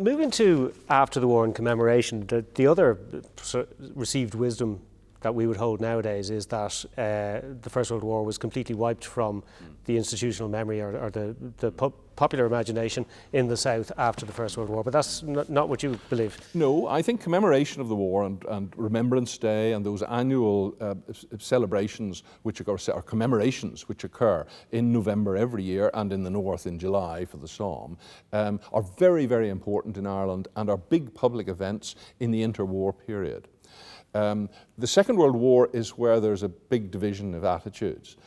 Moving to after the war and commemoration, the other received wisdom that we would hold nowadays is that the First World War was completely wiped from the institutional memory or the popular imagination in the South after the First World War. But that's not what you believe. No, I think commemoration of the war and Remembrance Day and those annual celebrations which occur, or commemorations which occur in November every year and in the North in July for the Somme, are very, very important in Ireland and are big public events in the interwar period. The Second World War is where there's a big division of attitudes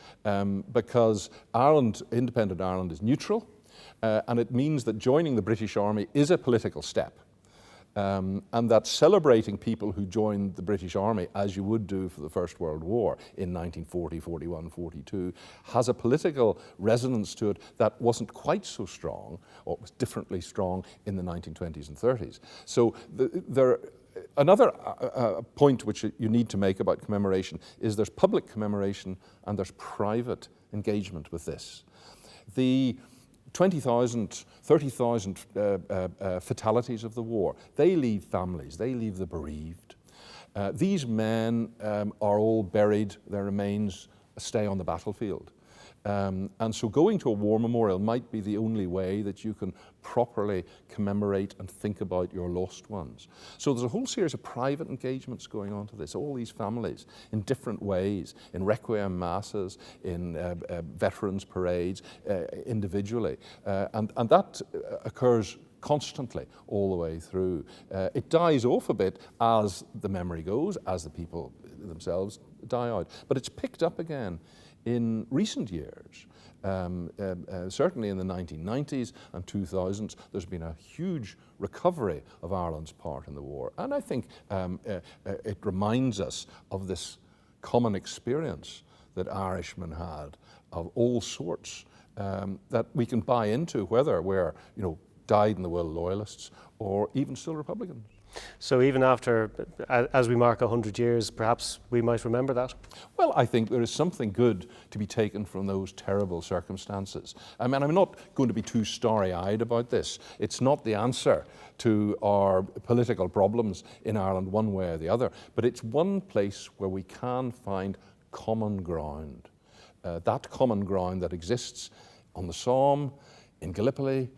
because Ireland, independent Ireland, is neutral and it means that joining the British Army is a political step and that celebrating people who joined the British Army, as you would do for the First World War in 1940, 41, 42, has a political resonance to it that wasn't quite so strong, or was differently strong in the 1920s and 30s. So another point which you need to make about commemoration is there's public commemoration and there's private engagement with this. The 20,000, 30,000 fatalities of the war, they leave families, they leave the bereaved. These men are all buried, their remains stay on the battlefield. And so going to a war memorial might be the only way that you can properly commemorate and think about your lost ones. So there's a whole series of private engagements going on to this, all these families in different ways, in requiem masses, in veterans parades, individually. And that occurs constantly all the way through. It dies off a bit as the memory goes, as the people themselves die out. But it's picked up again in recent years. Certainly in the 1990s and 2000s, there's been a huge recovery of Ireland's part in the war. And I think it reminds us of this common experience that Irishmen had of all sorts that we can buy into, whether we're, dyed-in-the-wool loyalists or even still Republicans. So even after, as we mark 100 years, perhaps we might remember that? Well, I think there is something good to be taken from those terrible circumstances. I mean, I'm not going to be too starry-eyed about this. It's not the answer to our political problems in Ireland one way or the other, but it's one place where we can find common ground. That common ground that exists on the Somme, in Gallipoli,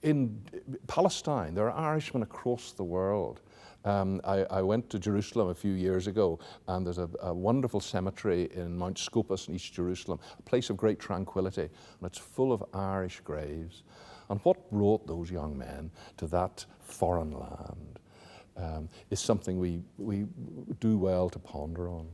in Palestine. There are Irishmen across the world. I went to Jerusalem a few years ago, and there's a wonderful cemetery in Mount Scopus in East Jerusalem, a place of great tranquility, and it's full of Irish graves. And what brought those young men to that foreign land is something we do well to ponder on.